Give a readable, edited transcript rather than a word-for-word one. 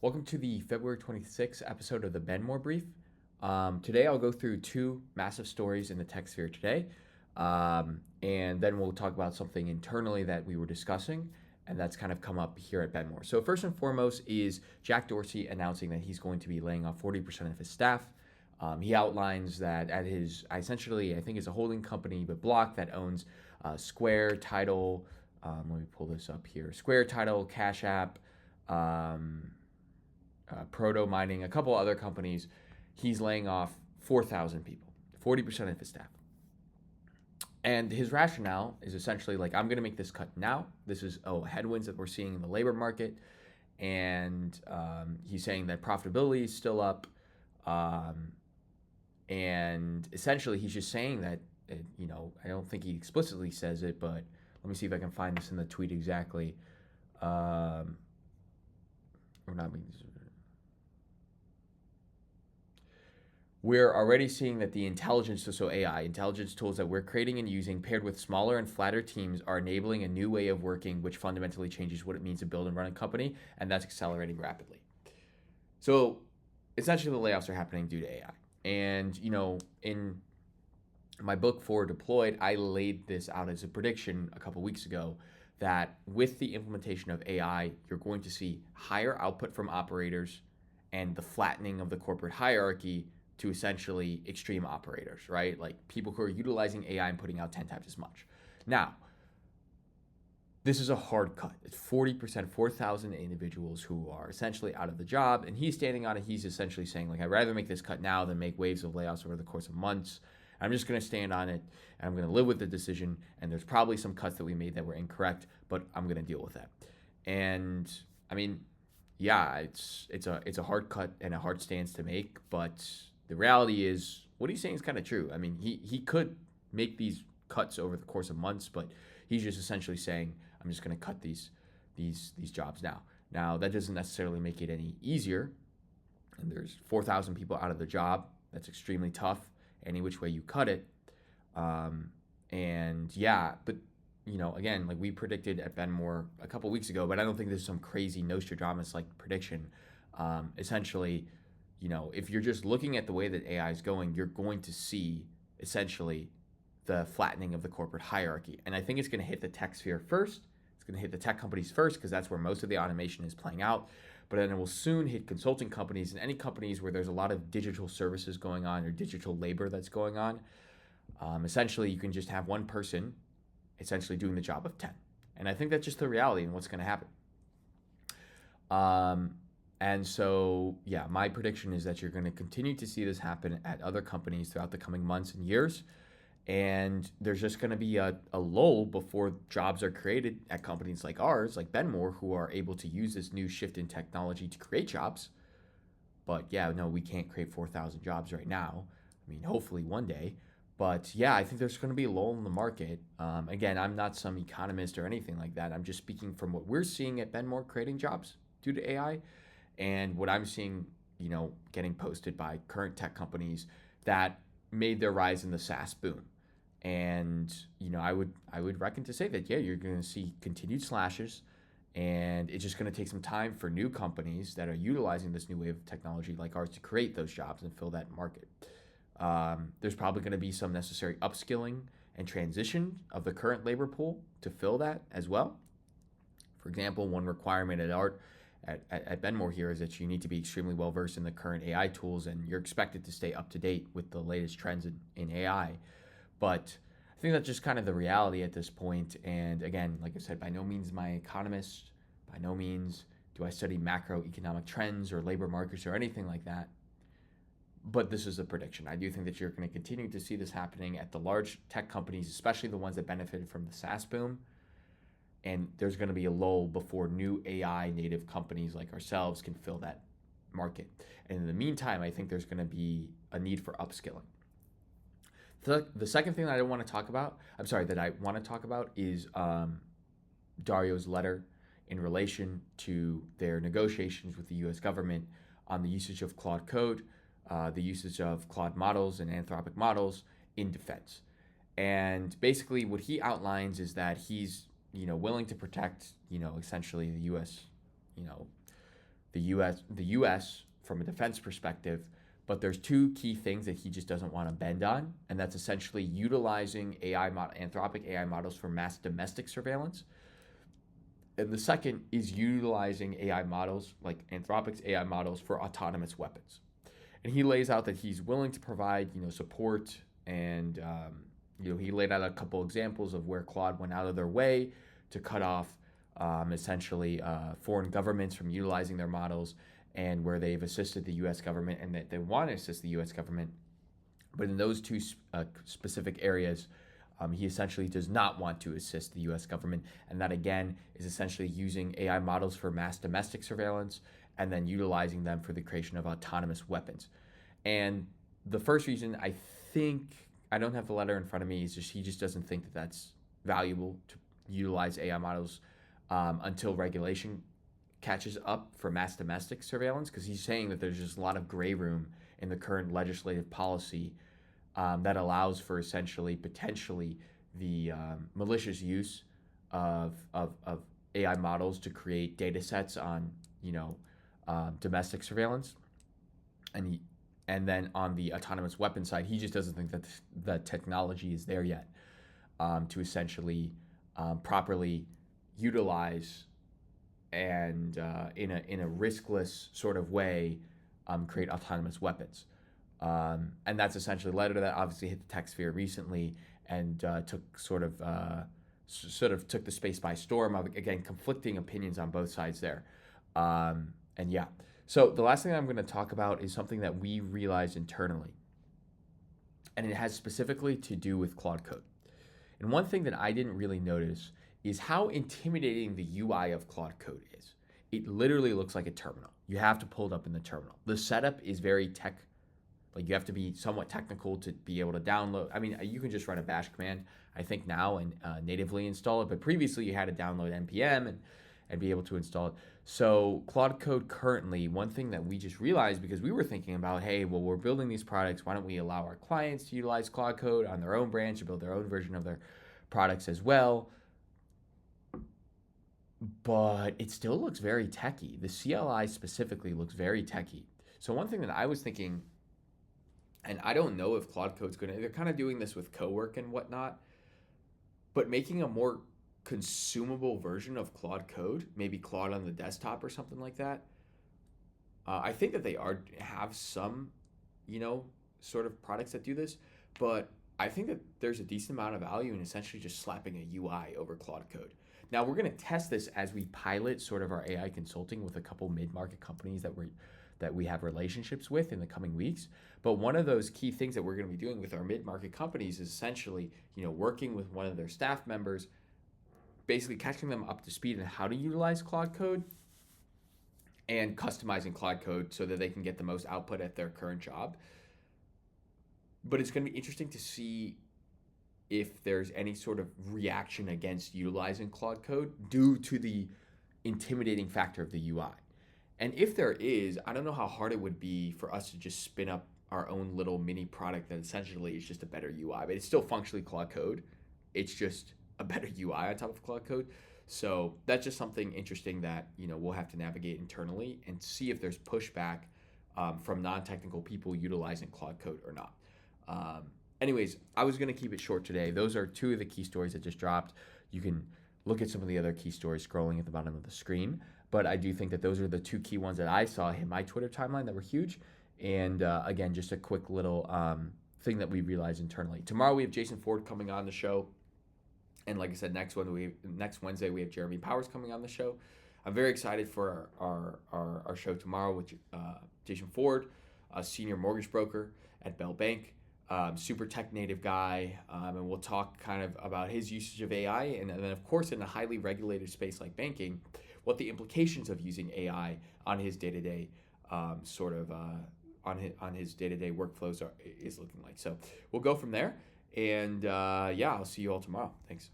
Welcome to the February 26th episode of the Benmore Brief. Today I'll go through two massive stories in the tech sphere today, and then we'll talk about something internally that we were discussing, and that's kind of come up here at Benmore. So first and foremost is Jack Dorsey announcing that he's going to be laying off 40% of his staff. He outlines that at his, essentially, I think it's a holding company, but block that owns Square, Tidal, let me pull this up here, Square, Tidal, Cash App, Proto Mining, a couple other companies. He's laying off 4,000 people, 40% of his staff. And his rationale is essentially like, I'm going to make this cut now. This is headwinds that we're seeing in the labor market. And he's saying that profitability is still up. And essentially, he's just saying that, I don't think he explicitly says it, but let me see if I can find this in the tweet exactly. Or not. We're already seeing that the AI, intelligence tools that we're creating and using paired with smaller and flatter teams are enabling a new way of working, which fundamentally changes what it means to build and run a company, and that's accelerating rapidly. So essentially the layoffs are happening due to AI. And, in my book for Deployed, I laid this out as a prediction a couple weeks ago that with the implementation of AI, you're going to see higher output from operators and the flattening of the corporate hierarchy to essentially extreme operators, right? Like people who are utilizing AI and putting out 10 times as much. Now, this is a hard cut. It's 40%, 4,000 individuals who are essentially out of the job. And he's standing on it. He's essentially saying, like, I'd rather make this cut now than make waves of layoffs over the course of months. I'm just going to stand on it and I'm going to live with the decision. And there's probably some cuts that we made that were incorrect, but I'm going to deal with that. And I mean, yeah, it's a hard cut and a hard stance to make, but the reality is what he's saying is kind of true. I mean, he could make these cuts over the course of months, but he's just essentially saying, I'm just going to cut these jobs now. Now, that doesn't necessarily make it any easier. And there's 4,000 people out of the job. That's extremely tough, any which way you cut it. And yeah, but again, like we predicted at Benmore a couple weeks ago, but I don't think there's some crazy Nostradamus like prediction. Essentially, if you're just looking at the way that AI is going, you're going to see essentially the flattening of the corporate hierarchy. And I think it's going to hit the tech sphere first. It's going to hit the tech companies first because that's where most of the automation is playing out. But then it will soon hit consulting companies and any companies where there's a lot of digital services going on or digital labor that's going on. Essentially, you can just have one person essentially doing the job of 10. And I think that's just the reality and what's going to happen. And so, yeah, my prediction is that you're going to continue to see this happen at other companies throughout the coming months and years. And there's just going to be a lull before jobs are created at companies like ours, like Benmore, who are able to use this new shift in technology to create jobs. But yeah, no, we can't create 4,000 jobs right now. I mean, hopefully one day. But yeah, I think there's going to be a lull in the market. Again, I'm not some economist or anything like that. I'm just speaking from what we're seeing at Benmore creating jobs due to AI and what I'm seeing, getting posted by current tech companies that made their rise in the SaaS boom. And I would reckon to say that you're going to see continued slashes, and it's just going to take some time for new companies that are utilizing this new wave of technology like ours to create those jobs and fill that market. There's probably going to be some necessary upskilling and transition of the current labor pool to fill that as well. For example, one requirement at Benmore here is that you need to be extremely well versed in the current AI tools, and you're expected to stay up to date with the latest trends in AI. But I think that's just kind of the reality at this point. And again, like I said, by no means am I an economist. By no means do I study macroeconomic trends or labor markets or anything like that. But this is a prediction. I do think that you're going to continue to see this happening at the large tech companies, especially the ones that benefited from the SaaS boom. And there's going to be a lull before new AI native companies like ourselves can fill that market. And in the meantime, I think there's going to be a need for upskilling. The second thing that I want to talk about is Dario's letter in relation to their negotiations with the U.S. government on the usage of Claude Code, the usage of Claude models and Anthropic models in defense. And basically what he outlines is that he's willing to protect essentially the U.S. the U.S. from a defense perspective. But there's two key things that he just doesn't want to bend on, and that's essentially utilizing Anthropic AI models for mass domestic surveillance. And the second is utilizing AI models like Anthropic's AI models for autonomous weapons. And he lays out that he's willing to provide, support, and he laid out a couple examples of where Claude went out of their way to cut off essentially foreign governments from utilizing their models, and where they've assisted the U.S. government and that they want to assist the U.S. government. But in those two specific areas, he essentially does not want to assist the U.S. government. And that, again, is essentially using AI models for mass domestic surveillance and then utilizing them for the creation of autonomous weapons. And the first reason I don't have the letter in front of me, is he just doesn't think that that's valuable to utilize AI models until regulation catches up for mass domestic surveillance, because he's saying that there's just a lot of gray room in the current legislative policy that allows for essentially potentially the malicious use of AI models to create data sets on domestic surveillance, and then on the autonomous weapon side, he just doesn't think that the technology is there yet to essentially properly utilize and in a riskless sort of way create autonomous weapons. And that's essentially a letter that obviously hit the tech sphere recently and took took the space by storm. Again, conflicting opinions on both sides there. And yeah, so the last thing I'm going to talk about is something that we realized internally, and it has specifically to do with Claude Code. And one thing that I didn't really notice is how intimidating the UI of Claude Code is. It literally looks like a terminal. You have to pull it up in the terminal. The setup is very you have to be somewhat technical to be able to download. I mean, you can just run a bash command, I think now, and natively install it. But previously, you had to download npm and be able to install it. So Claude Code currently, one thing that we just realized, because we were thinking about, hey, well, we're building these products. Why don't we allow our clients to utilize Claude Code on their own branch to build their own version of their products as well? But it still looks very techy. The CLI specifically looks very techy. So one thing that I was thinking, and I don't know if Claude Code's they're kind of doing this with Cowork and whatnot, but making a more consumable version of Claude Code, maybe Claude on the desktop or something like that. I think that they have some, sort of products that do this, but I think that there's a decent amount of value in essentially just slapping a UI over Claude Code. Now, we're going to test this as we pilot sort of our AI consulting with a couple mid-market companies that we have relationships with in the coming weeks. But one of those key things that we're going to be doing with our mid-market companies is essentially, working with one of their staff members, basically catching them up to speed on how to utilize Claude Code and customizing Claude Code so that they can get the most output at their current job. But it's going to be interesting to see if there's any sort of reaction against utilizing Claude Code due to the intimidating factor of the UI. And if there is, I don't know how hard it would be for us to just spin up our own little mini product that essentially is just a better UI, but it's still functionally Claude Code. It's just a better UI on top of Claude Code. So that's just something interesting that, we'll have to navigate internally and see if there's pushback from non-technical people utilizing Claude Code or not. Anyways, I was going to keep it short today. Those are two of the key stories that just dropped. You can look at some of the other key stories scrolling at the bottom of the screen. But I do think that those are the two key ones that I saw hit my Twitter timeline that were huge. And again, just a quick little thing that we realized internally. Tomorrow we have Jason Ford coming on the show. And like I said, next Wednesday we have Jeremy Powers coming on the show. I'm very excited for our show tomorrow with Jason Ford, a senior mortgage broker at Bell Bank. Super tech native guy, and we'll talk kind of about his usage of AI, and then of course in a highly regulated space like banking, what the implications of using AI on his day-to-day on his day-to-day workflows is looking like. So we'll go from there, and I'll see you all tomorrow. Thanks.